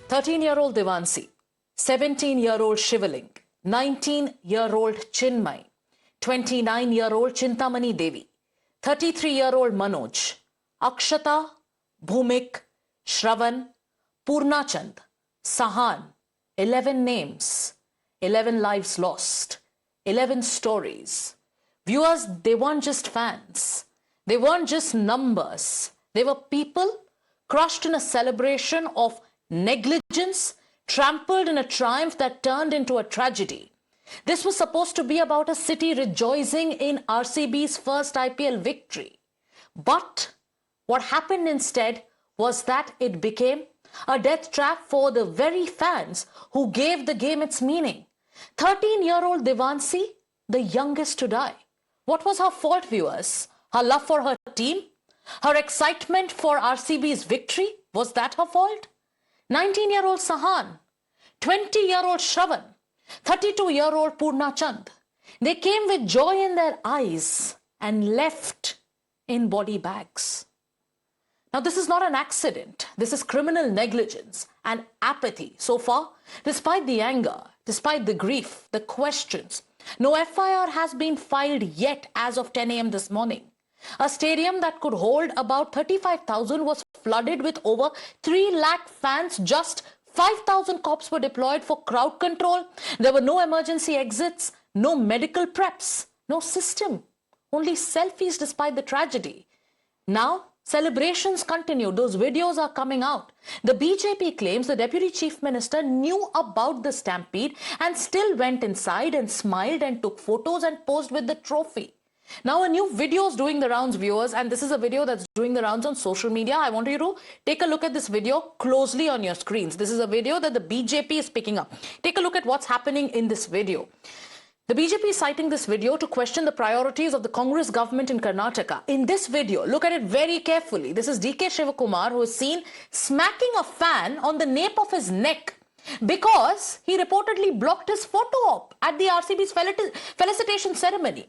13-year-old Devansi, 17-year-old Shivaling, 19-year-old Chinmay, 29-year-old Chintamani Devi, 33-year-old Manoj, Akshata, Bhumik, Shravan, Purnachand, Sahan, 11 names, 11 lives lost, 11 stories. Viewers, they weren't just fans. They weren't just numbers. They were people crushed in a celebration of negligence, trampled in a triumph that turned into a tragedy. This was supposed to be about a city rejoicing in RCB's first IPL victory. But what happened instead was that it became a death trap for the very fans who gave the game its meaning. 13-year-old Devansi, the youngest to die. What was her fault, viewers? Her love for her team? Her excitement for RCB's victory? Was that her fault? 19-year-old Sahan, 20-year-old Shravan, 32-year-old Purnachand. They came with joy in their eyes and left in body bags. Now, this is not an accident. This is criminal negligence and apathy. So far, despite the anger, despite the grief, the questions, no FIR has been filed yet as of 10 a.m. this morning. A stadium that could hold about 35,000 was flooded with over 3 lakh fans. Just 5,000 cops were deployed for crowd control. There were no emergency exits, no medical preps, no system, only selfies despite the tragedy. Now, celebrations continue. Those videos are coming out. The BJP claims the Deputy Chief Minister knew about the stampede and still went inside and smiled and took photos and posed with the trophy. Now, a new video is doing the rounds, viewers, and this is a video that's doing the rounds on social media. I want you to take a look at this video closely on your screens. This is a video that the BJP is picking up. Take a look at what's happening in this video. The BJP is citing this video to question the priorities of the Congress government in Karnataka. In this video, look at it very carefully. This is D.K. Shivakumar, who is seen smacking a fan on the nape of his neck because he reportedly blocked his photo op at the RCB's felicitation ceremony.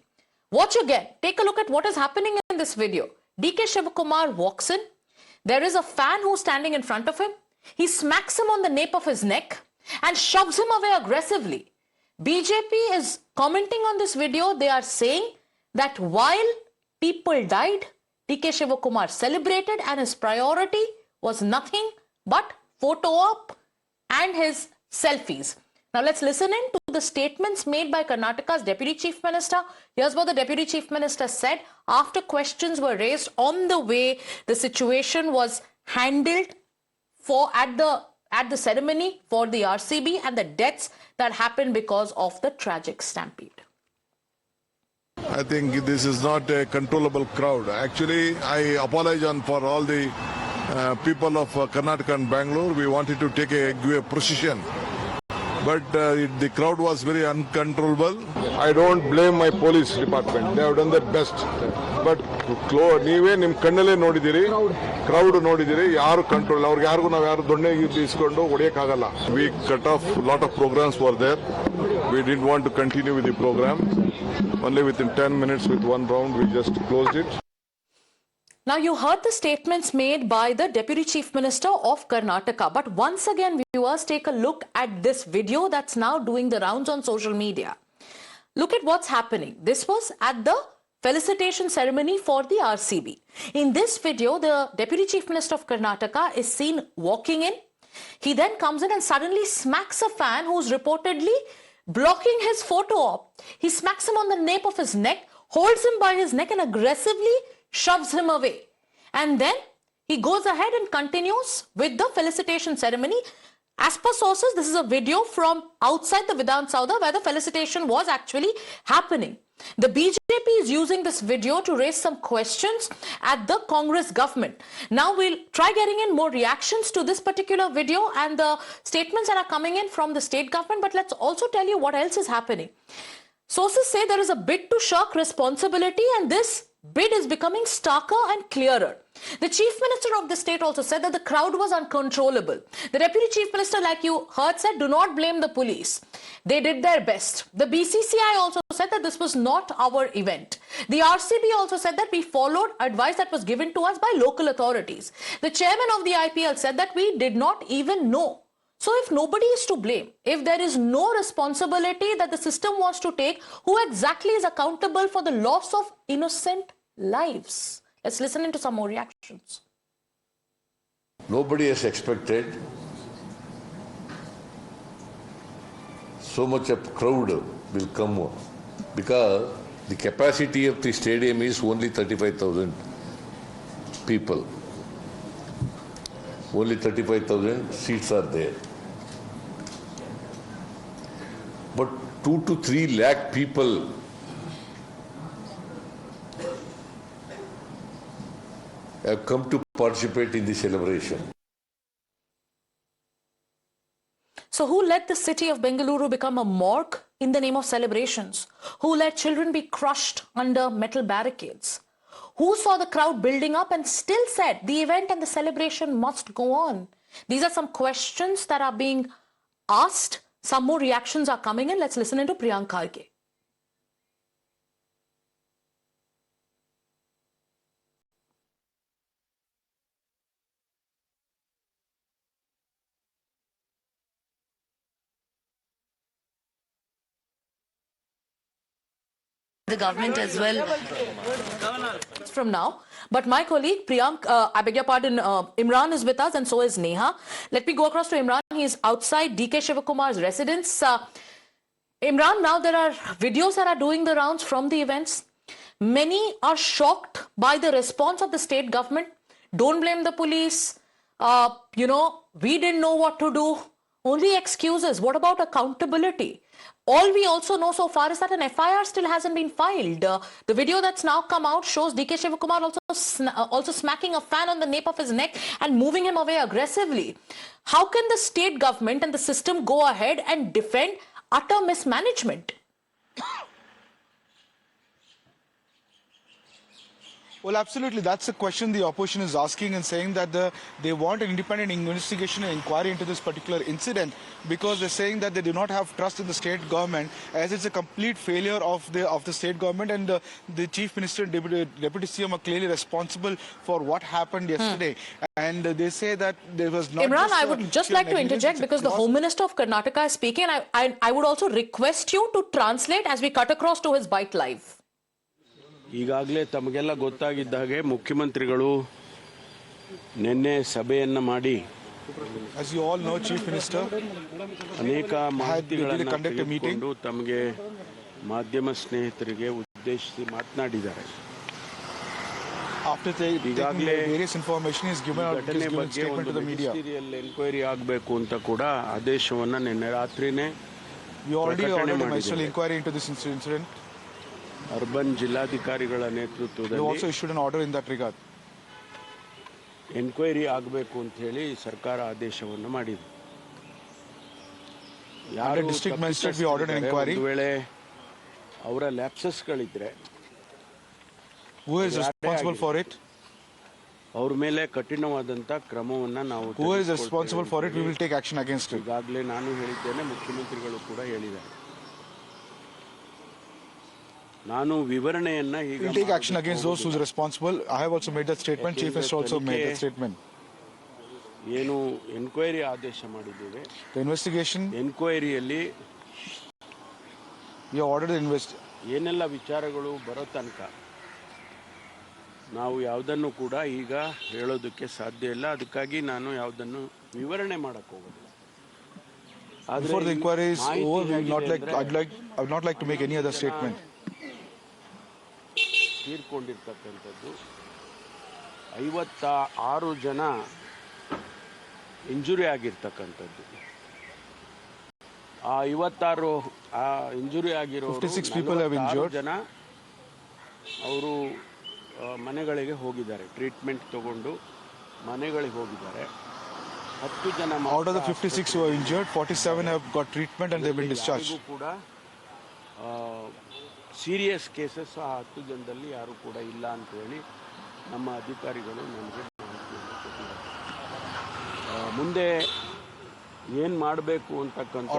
Watch again. Take a look at what is happening in this video. D.K. Shivakumar walks in. There is a fan who's standing in front of him. He smacks him on the nape of his neck and shoves him away aggressively. BJP is commenting on this video. They are saying that while people died, D.K. Shivakumar celebrated and his priority was nothing but photo op and his selfies. Now let's listen in to the statements made by Karnataka's Deputy Chief Minister. Here's what the Deputy Chief Minister said after questions were raised on the way the situation was handled at the ceremony for the RCB and the deaths that happened because of the tragic stampede. I think this is not a controllable crowd. Actually, I apologize for all the people of Karnataka and Bengaluru. We wanted to give a precision. But the crowd was very uncontrollable. I don't blame my police department. They have done their best. But ನೀವೇ ನಿಮ್ಮ ಕಣ್ಣಲ್ಲೇ ನೋಡಿದಿರಿ crowd ನೋಡಿದಿರಿ ಯಾರು control ಅವ್ರಿಗೆ ಯಾರಿಗೂ ನಾವು ಯಾರು ದೊಣ್ಣೆ ಇಸ್ಕೊಂಡು ಹೊಡೆಯಕ್ಕಾಗಲ್ಲ. We cut off a lot of programs were there. We didn't want to continue with the program. Only within 10 minutes with one round we just closed it. Now, you heard the statements made by the Deputy Chief Minister of Karnataka. But once again, viewers, take a look at this video that's now doing the rounds on social media. Look at what's happening. This was at the felicitation ceremony for the RCB. In this video, the Deputy Chief Minister of Karnataka is seen walking in. He then comes in and suddenly smacks a fan who's reportedly blocking his photo op. He smacks him on the nape of his neck, holds him by his neck and aggressively shoves him away. And then he goes ahead and continues with the felicitation ceremony. As per sources, this is a video from outside the Vidhan Saudha where the felicitation was actually happening. The BJP is using this video to raise some questions at the Congress government. Now we'll try getting in more reactions to this particular video and the statements that are coming in from the state government. But let's also tell you what else is happening. Sources say there is a bid to shirk responsibility, and this bid is becoming starker and clearer. The Chief Minister of the state also said that the crowd was uncontrollable. The Deputy Chief Minister, like you heard, said, do not blame the police. They did their best. The BCCI also said that this was not our event. The RCB also said that we followed advice that was given to us by local authorities. The chairman of the IPL said that we did not even know So if nobody is to blame, if there is no responsibility that the system wants to take, who exactly is accountable for the loss of innocent lives? Let's listen into some more reactions. Nobody has expected so much of crowd will come because the capacity of the stadium is only 35,000 people. Only 35,000 seats are there. But 2 to 3 lakh people have come to participate in the celebration. So who let the city of Bengaluru become a morgue in the name of celebrations? Who let children be crushed under metal barricades? Who saw the crowd building up and still said the event and the celebration must go on? These are some questions that are being asked. Some more reactions are coming in. Let's listen into Priyank Kharge. The government as well. From now, but my colleague Priyank, I beg your pardon, Imran is with us and so is Neha. Let me go across to Imran. He is outside D.K. Shivakumar's residence. Imran, now there are videos that are doing the rounds from the events. Many are shocked by the response of the state government. Don't blame the police. We didn't know what to do. Only excuses. What about accountability? All we also know so far is that an FIR still hasn't been filed. The video that's now come out shows D.K. Shivakumar also smacking a fan on the nape of his neck and moving him away aggressively. How can the state government and the system go ahead and defend utter mismanagement? Well, absolutely. That's the question the opposition is asking and saying that they want an independent investigation and inquiry into this particular incident because they're saying that they do not have trust in the state government as it's a complete failure of the state government and the Chief Minister and Deputy CM are clearly responsible for what happened yesterday. And they say that there was not... Imran, I would just like to interject because the Home Minister of Karnataka is speaking. I would also request you to translate as we cut across to his Bite Live. ಈಗಾಗಲೇ ತಮಗೆಲ್ಲ ಗೊತ್ತಾಗಿದ್ದ ಹಾಗೆ ಮುಖ್ಯಮಂತ್ರಿಗಳು ನಿನ್ನೆ ಸಭೆಯನ್ನ ಮಾಡಿ as you all know chief minister ಅನೇಕ ಮಾಹಿತಿಗಳನ್ನು ತೆಗೆದುಕೊಂಡು ತಮಗೆ ಮಾಧ್ಯಮ ಸ್ನೇಹಿತರಿಗೆ ಉದ್ದೇಶಿಸಿ ಮಾತನಾಡಿದ್ದಾರೆ after taking various information is given out statement to the media enquiry ಆಗಬೇಕು ಅಂತ ಕೂಡ ಆದೇಶವನ್ನ ನಿನ್ನೆ ರಾತ್ರಿನೇ we already ordered a ministerial inquiry into this incident. Urban ಜಿಲ್ಲಾಧಿಕಾರಿಗಳ ನೇತೃತ್ವದಲ್ಲಿ We also issued an order in that regard. Enquiry ಆಗಬೇಕು ಅಂತ ಹೇಳಿ ಸರ್ಕಾರ ಆದೇಶವನ್ನು ಮಾಡಿದೆ. ಯಾರು district magistrate we ordered an inquiry. ಒಂದು ವೇಳೆ ಅವರ ಲ್ಯಾಪ್ಸಸ್ಗಳಿದ್ರೆ who is responsible for it? ಅವ್ರ ಮೇಲೆ ಕಠಿಣವಾದಂತ ಕ್ರಮವನ್ನ ನಾವು who is responsible for it we will take action against it. ಈಗಾಗಲೇ ನಾನು ಹೇಳಿದ್ದೇನೆ, ಮುಖ್ಯಮಂತ್ರಿಗಳು ಕೂಡ ಹೇಳಿದ್ದಾರೆ. ನಾನು ವಿವರಣೆಯನ್ನ ಈಗ we'll take action against those who are responsible. I have also made that statement. Chief Minister also made that statement. ಏನು enquiry ಆದೇಶ ಮಾಡಿದ್ದೇವೆ. The investigation ಎನ್ಕ್ವೈರಿಯಲ್ಲಿ we ordered the ಏನೆಲ್ಲ ವಿಚಾರಗಳು ಬರೋ ತನಕ ನಾವು ಯಾವುದನ್ನು ಕೂಡ ಈಗ ಹೇಳೋದಕ್ಕೆ ಸಾಧ್ಯ ಇಲ್ಲ. ಅದಕ್ಕಾಗಿ ನಾನು ಯಾವುದನ್ನು ವಿವರಣೆ ಮಾಡಕ್ಕೆ ಹೋಗೋದಿಲ್ಲ. before the inquiry is over, we will not I would not like to make any other statement. ತೀರ್ಕೊಂಡಿರ್ತಕ್ಕಂಥದ್ದು 56 ಜನ ಇಂಜುರಿ ಆಗಿರ್ತಕ್ಕಂಥದ್ದು. ಆ 56 ಇಂಜುರಿ ಆಗಿರೋ 56 people have injured. ಜನ ಅವರು ಮನೆಗಳಿಗೆ ಹೋಗಿದ್ದಾರೆ, ಟ್ರೀಟ್ಮೆಂಟ್ ತಗೊಂಡು ಮನೆಗಳಿಗೆ ಹೋಗಿದ್ದಾರೆ. 10 ಜನ out of the 56 who are injured, 47 have got treatment and they've been discharged. ಕೂಡ ಸೀರಿಯಸ್ ಕೇಸಸ್ ಆ 10 ಜನದಲ್ಲಿ ಯಾರು ಕೂಡ ಇಲ್ಲ ಅಂತ ಹೇಳಿ ನಮ್ಮ ಅಧಿಕಾರಿಗಳು ನಮಗೆ ಮಾಹಿತಿಯನ್ನು ಕೊಟ್ಟಿದ್ದಾರೆ. ಮುಂದೆ ಏನು ಮಾಡಬೇಕು ಅಂತಕ್ಕಂಥ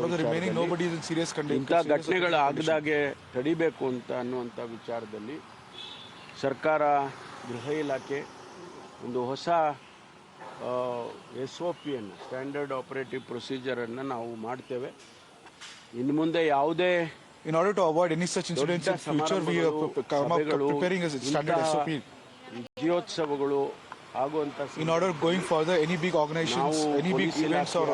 ಇಂಥ ಘಟನೆಗಳು ಆಗದಾಗೆ ತಡಿಬೇಕು ಅಂತ ಅನ್ನುವಂಥ ವಿಚಾರದಲ್ಲಿ ಸರ್ಕಾರ, ಗೃಹ ಇಲಾಖೆ ಒಂದು ಹೊಸ SOP ಅನ್ನು ಸ್ಟ್ಯಾಂಡರ್ಡ್ ಆಪರೇಟಿವ್ ಪ್ರೊಸೀಜರನ್ನು ನಾವು ಮಾಡ್ತೇವೆ. ಇನ್ನು ಮುಂದೆ ಯಾವುದೇ In order to avoid any such incidents in future, we are preparing a standard SOP. ವಿಜಯೋತ್ಸವಗಳು ಆಗುವಂಥ In order going further, any big organizations, any big events or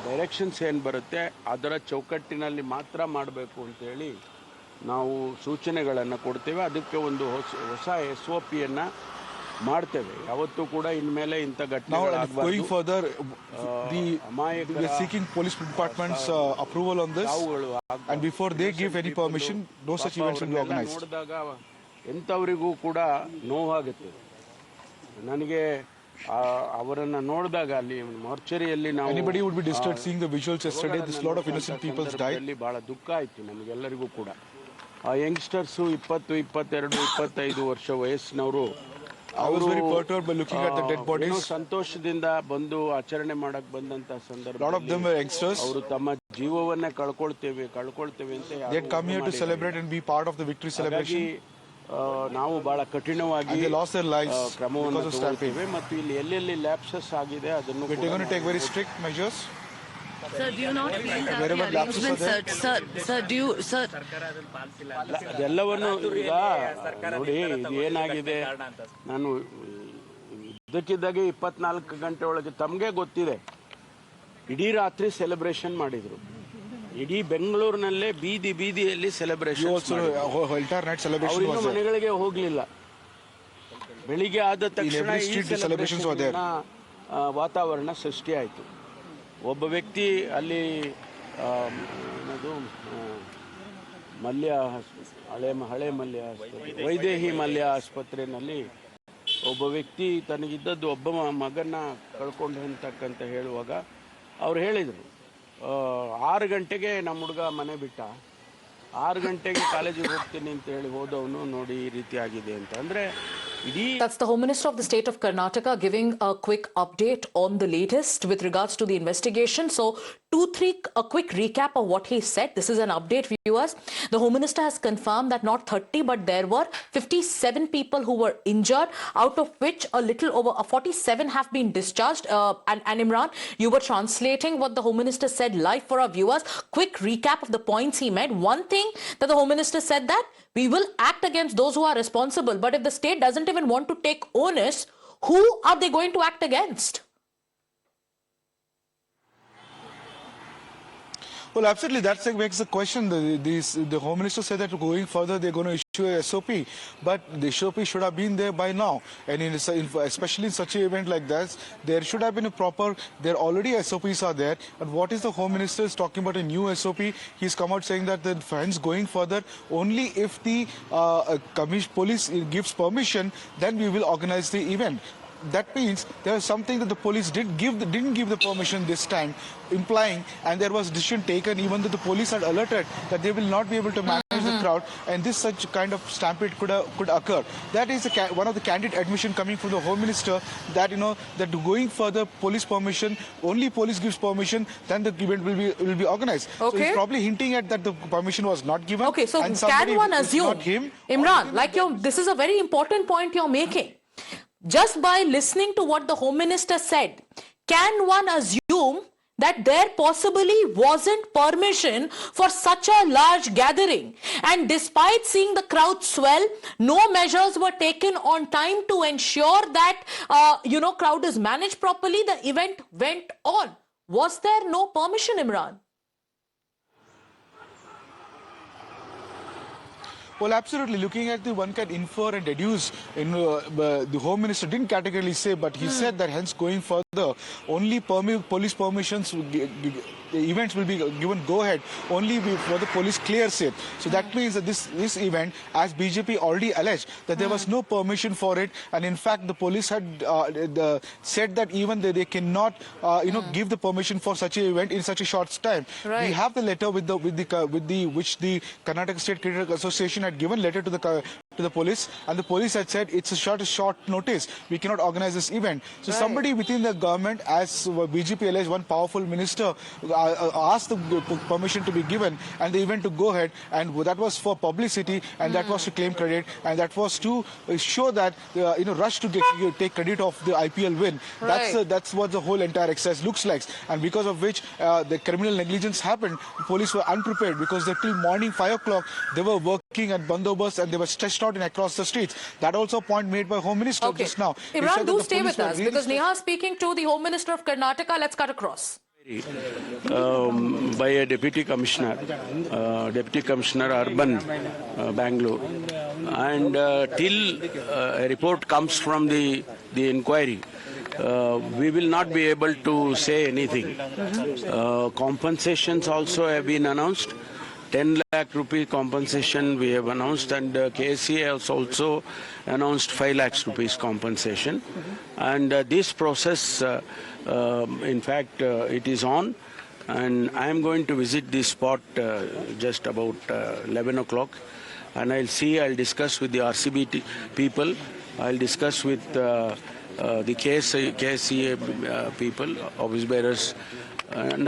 directions ಏನು ಬರುತ್ತೆ ಅದರ ಚೌಕಟ್ಟಿನಲ್ಲಿ ಮಾತ್ರ ಮಾಡಬೇಕು ಅಂತೇಳಿ ನಾವು ಸೂಚನೆಗಳನ್ನು ಕೊಡ್ತೇವೆ. ಅದಕ್ಕೆ ಒಂದು ಹೊಸ SOPಯನ್ನು ಮಾಡ್ತೇವೆ. ಯಾವತ್ತೂ ಕೂಡ ಇನ್ಮೇಲೆ ಇಂಥ ಘಟನೆಗಳಾಗಬಾರದು. Going further, we are seeking police department's approval on this, and before they give any permission, no such events will be organized. ನೋಡಿದಾಗ ಎಂಥವರಿಗೂ ಕೂಡ ನೋವಾಗುತ್ತೆ. ನನಗೆ ಅವರನ್ನು ನೋಡಿದಾಗ ಅಲ್ಲಿ ಮಾರ್ಚರಿಯಲ್ಲಿ ನಾವು anybody would be disturbed seeing the visuals yesterday. This lot of innocent people died. ಬಹಳ ದುಃಖ ಆಯಿತು ನಮಗೆಲ್ಲರಿಗೂ ಕೂಡ. ಆ ಯಂಗ್ಸ್ಟರ್ಸು 20, 22, 25 ವರ್ಷ ವಯಸ್ಸಿನವರು I was very perturbed by looking at the dead bodies. ಸಂತೋಷದಿಂದ ಬಂದು ಆಚರಣೆ ಮಾಡಕ್ ಬಂದಂತ ಸಂದರ್ಭ. Lot of them were youngsters. ಅವರು ತಮ್ಮ ಜೀವವನ್ನೇ ಕಳ್ಕೊಳ್ತೇವೆ ಅಂತ they had come here to celebrate and be part of the victory celebration. ನಾವು ಬಹಳ ಕಠಿಣವಾಗಿ they lost their lives ಕ್ರಮವನ್ನು ತಗೊಳ್ತೇವೆ ಮತ್ತು ಇಲ್ಲಿ ಎಲ್ಲೆಲ್ಲಿ ಲ್ಯಾಪ್ಸಸ್ ಆಗಿದೆ ಅದನ್ನು we're going to take very strict measures. Sir, do you not feel that Wherever the arrangements, sir, ಅದೆಲ್ಲವನ್ನು ಈಗ ನೋಡಿ ಇದು ಏನಾಗಿದೆ, ನಾನು ಇದಕ್ಕಿದ್ದಾಗೆ 24 ಗಂಟೆ ಒಳಗೆ ತಮಗೆ ಗೊತ್ತಿದೆ ಇಡೀ ರಾತ್ರಿ ಸೆಲೆಬ್ರೇಷನ್ ಮಾಡಿದ್ರು. ಇಡೀ ಬೆಂಗಳೂರಿನಲ್ಲೇ ಬೀದಿಯಲ್ಲಿ ಸೆಲೆಬ್ರೇಷನ್. ಅವರಿನ್ನೂ ಮನೆಗಳಿಗೆ ಹೋಗ್ಲಿಲ್ಲ. ಬೆಳಿಗ್ಗೆ ಆದ ತಕ್ಷಣ ವಾತಾವರಣ ಸೃಷ್ಟಿ ಆಯಿತು. ಒಬ್ಬ ವ್ಯಕ್ತಿ ಅಲ್ಲಿ ಏನದು ಹಳೆ ಮಲ್ಯ ವೈದೇಹಿ ಮಲ್ಯ ಆಸ್ಪತ್ರೆಯಲ್ಲಿ ಒಬ್ಬ ವ್ಯಕ್ತಿ ತನಗಿದ್ದದ್ದು ಒಬ್ಬ ಮಗನ ಕಳ್ಕೊಂಡು ಅಂತಕ್ಕಂತ ಹೇಳುವಾಗ ಅವ್ರು ಹೇಳಿದರು 6 ಗಂಟೆಗೆ ನಮ್ಮ ಹುಡುಗ ಮನೆ ಬಿಟ್ಟ, 6 ಗಂಟೆಗೆ ಕಾಲೇಜಿಗೆ ಹೋಗ್ತೀನಿ ಅಂತ ಹೇಳಿ ಹೋದವನು ನೋಡಿ ಈ ರೀತಿ ಆಗಿದೆ ಅಂತ. ಅಂದರೆ That's the Home Minister of the state of Karnataka giving a quick update on the latest with regards to the investigation. So, a quick recap of what he said. This is an update, viewers. The Home Minister has confirmed that not 30, but there were 57 people who were injured, out of which a little over 47 have been discharged. And Imran, you were translating what the Home Minister said live for our viewers. Quick recap of the points he made. One thing that the Home Minister said that we will act against those who are responsible. But if the state doesn't even want to take onus, who are they going to act against? Well, absolutely. That makes the question. The Home Minister said that going further, they're going to issue a SOP. But the SOP should have been there by now. And especially in such an event like that, there should have been a proper, there already SOPs are there. And what is the Home Minister is talking about a new SOP? He's come out saying that the fans going further, only if the police gives permission, then we will organize the event. That means there was something that the police didn't give the permission this time, implying, and there was decision taken even though the police had alerted that they will not be able to manage the crowd, and this such kind of stampede could occur. That is one of the candid admission coming from the Home Minister that that going further police permission, only police gives permission, then the event will be organized. Okay. So he's probably hinting at that the permission was not given. Okay, so and can one assume, not him, Imran, this is a very important point you're making. Just by listening to what the Home Minister said, can one assume that there possibly wasn't permission for such a large gathering? And despite seeing the crowd swell, no measures were taken on time to ensure that, crowd is managed properly. The event went on. Was there no permission, Imran? Well, absolutely. Looking at one can infer and deduce. The Home Minister didn't categorically say, but he said that hence going further, only police permissions, events will be given go-ahead only before the police clears it. So that means that this event, as BJP already alleged, that there was no permission for it, and in fact the police had said that even they cannot, give the permission for such an event in such a short time. Right. We have the letter which the Karnataka State Cricket Association had given letter to the to the police, and the police had said it's a short notice. We cannot organize this event. So somebody within the government, as BJP alleged, one powerful minister asked the permission to be given and the event to go ahead, and that was for publicity, and that was to claim credit, and that was to show that rush to take credit of the IPL win. That's what the whole entire exercise looks like, and because of which the criminal negligence happened. The police were unprepared because till morning 5 o'clock they were working at bandobast and they were stretched out and across the streets. That also a point made by Home Minister just now. Imran, do stay with us because Neha is speaking to the Home Minister of Karnataka. Let's cut across. By a Deputy Commissioner Urban, Bengaluru, and till a report comes from the inquiry, we will not be able to say anything. Compensations also have been announced. 10 lakh rupee compensation we have announced, and KSCA has also announced 5 lakhs rupees compensation. And this process, in fact, it is on, and I am going to visit this spot just about 11 o'clock, and I'll discuss with the RCB people, I'll discuss with the KSCA people, office bearers, and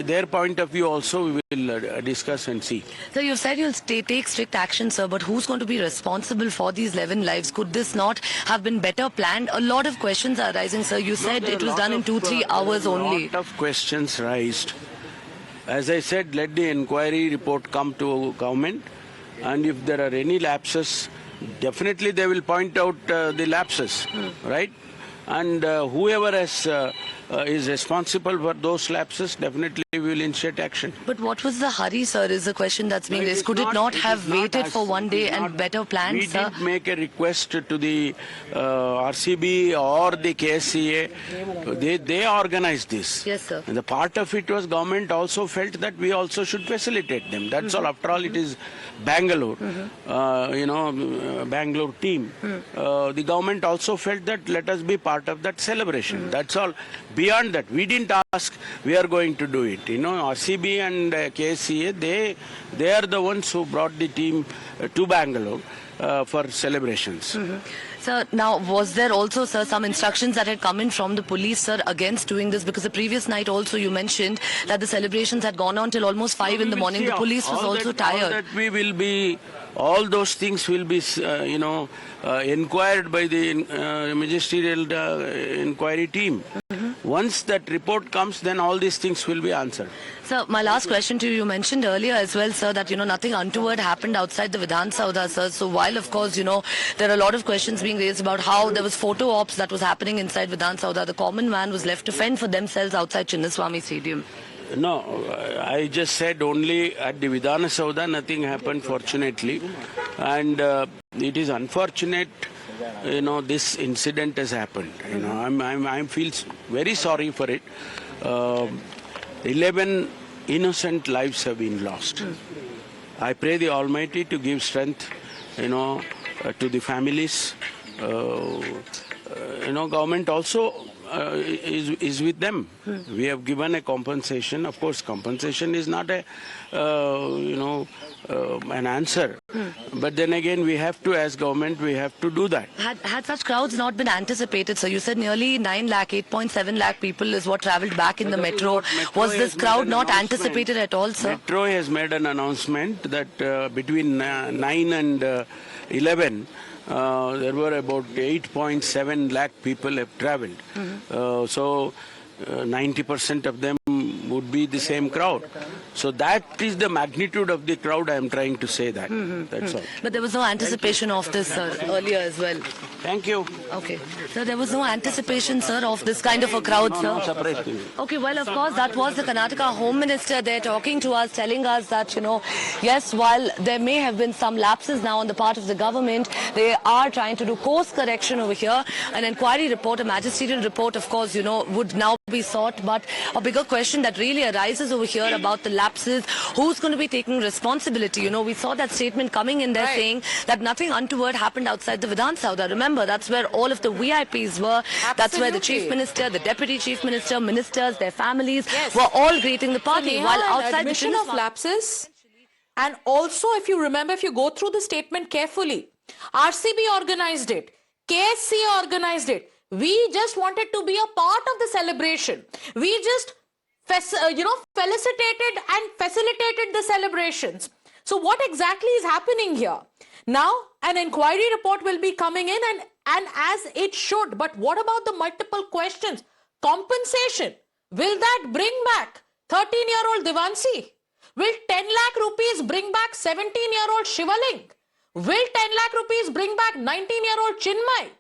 their point of view also we will discuss and see. So you've said you'll take strict action, sir, but who's going to be responsible for these 11 lives? Could this not have been better planned? A lot of questions are rising, sir. You said it was done in 2-3 hours only. A lot of questions raised. As I said, let the inquiry report come to government, and if there are any lapses, definitely they will point out the lapses, right? And whoever is responsible for those lapses, definitely will initiate action. But what was the hurry, sir, is the question that's being raised. Could it not have waited for one day and better planned, we sir? did make a request to the RCB or the KSCA. They organized this. Yes, sir. And the part of it was government also felt that we also should facilitate them. That's all. After all, it is Bangalore, Bangalore team. The government also felt that let us be part of that celebration. That's all. Beyond that, we didn't ask, we are going to do it. RCB and KSCA, they are the ones who brought the team to Bangalore for celebrations. Sir, now was there also, sir, some instructions that had come in from the police, sir, against doing this? Because the previous night also you mentioned that the celebrations had gone on till almost 5 in the morning. The police was also tired. All those things will be, inquired by the ministerial inquiry team. Once that report comes, then all these things will be answered. Sir, my last question to you, you mentioned earlier as well, sir, that, nothing untoward happened outside the Vidhan Saudha, sir. So while, of course, there are a lot of questions being raised about how there was photo ops that was happening inside Vidhan Saudha, the common man was left to fend for themselves outside Chinnaswamy Stadium. No, I just said only at the Vidhana Saudha nothing happened, fortunately. And it is unfortunate, this incident has happened. I feel very sorry for it. 11 innocent lives have been lost. I pray the Almighty to give strength, to the families. Government also is with them. We have given a compensation. Of course, compensation is not a, an answer. But then again, we have to, as government, we have to do that. Had such crowds not been anticipated, sir? You said nearly 9 lakh, 8.7 lakh people is what travelled back in the metro. Was this crowd not anticipated at all, sir? Metro has made an announcement that between 9 and 11, there were about 8.7 lakh people have travelled. So 90% of them would be the same crowd. So that is the magnitude of the crowd. I am trying to say that. That's all. But there was no anticipation of this, sir, earlier as well. Thank you. Okay. So there was no anticipation, sir, of this kind of a crowd, sir? No separate thing. Okay, well, of course, that was the Karnataka Home Minister there talking to us, telling us that, yes, while there may have been some lapses now on the part of the government, they are trying to do course correction over here. An inquiry report, a magisterial report, of course, would now be sought. But a bigger question that really arises over here about the lapses, who's going to be taking responsibility? We saw that statement coming in there saying that nothing untoward happened outside the Vidhan Saudha. Remember, that's where all of the VIPs were. Absolutely. That's where the Chief Minister, the Deputy Chief Minister, ministers, their families were all greeting the party. So, while outside admission of lapses. And also, if you remember, if you go through the statement carefully, RCB organized it. KSC organized it. We just wanted to be a part of the celebration. We just, felicitated and facilitated the celebrations. So what exactly is happening here? Now, an inquiry report will be coming in and as it should. But what about the multiple questions? Compensation. Will that bring back 13-year-old Devansi? Will 10 lakh rupees bring back 17-year-old Shivaling? Will 10 lakh rupees bring back 19-year-old Chinmay?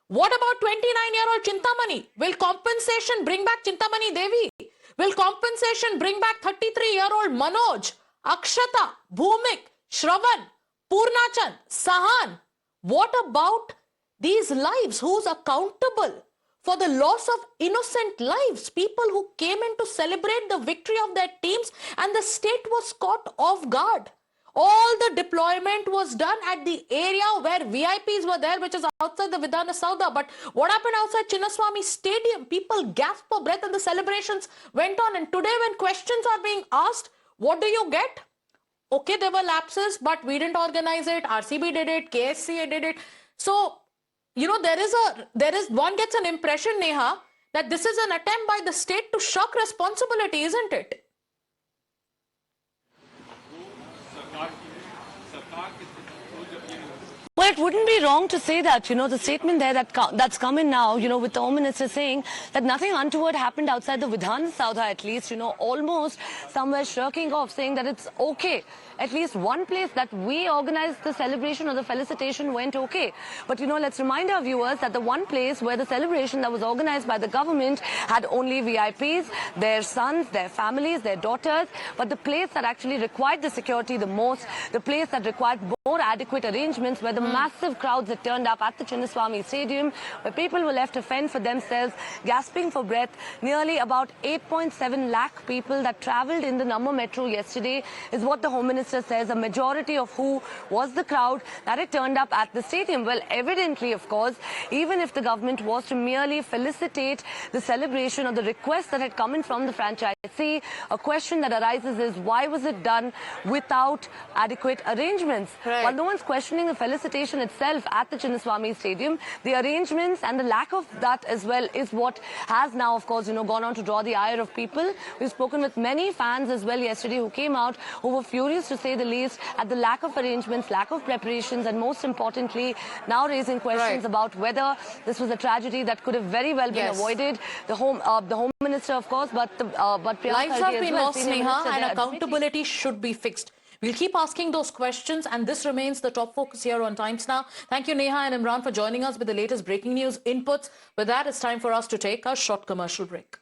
What about 29-year-old Chintamani? Will compensation bring back Chintamani Devi? Will compensation bring back 33-year-old Manoj, Akshata, Bhumik, Shravan, Purnachan, Sahan? What about these lives? Who's accountable for the loss of innocent lives? People who came in to celebrate the victory of their teams and the state was caught off guard. All the deployment was done at the area where VIPs were there, which is outside the Vidhana Saudha. But what happened outside Chinnaswamy Stadium? People gasped for breath and the celebrations went on. And today when questions are being asked, what do you get? Okay, there were lapses, but we didn't organize it. RCB did it. KSC did it. So, one gets an impression, Neha, that this is an attempt by the state to shuck responsibility, isn't it? Well, it wouldn't be wrong to say that, the statement there that's come in now, with the Home Minister saying that nothing untoward happened outside the Vidhan Saudha at least, almost somewhere shirking off, saying that it's okay. At least one place that we organized the celebration or the felicitation went okay. But, let's remind our viewers that the one place where the celebration that was organized by the government had only VIPs, their sons, their families, their daughters. But the place that actually required the security the most, the place that required more adequate arrangements were the massive crowds that turned up at the Chinnaswamy Stadium, where people were left to fend for themselves, gasping for breath. Nearly about 8.7 lakh people that travelled in the Namma Metro yesterday is what the Home Minister says, a majority of who was the crowd that it turned up at the stadium. Well, evidently, of course, even if the government was to merely felicitate the celebration or the request that had come in from the franchisee, a question that arises is why was it done without adequate arrangements? Right. While no one's questioning the felicitation itself at the Chinnaswamy Stadium, the arrangements and the lack of that as well is what has now, of course, gone on to draw the ire of people. We've spoken with many fans as well yesterday who came out, who were furious to say the least at the lack of arrangements, lack of preparations, and most importantly, now raising questions about whether this was a tragedy that could have very well been avoided. The Home Minister, of course, but Priyanka lives have been lost, Neha, and accountability should be fixed. We'll keep asking those questions, and this remains the top focus here on Times Now. Thank you, Neha and Imran, for joining us with the latest breaking news inputs. With that, it's time for us to take a short commercial break.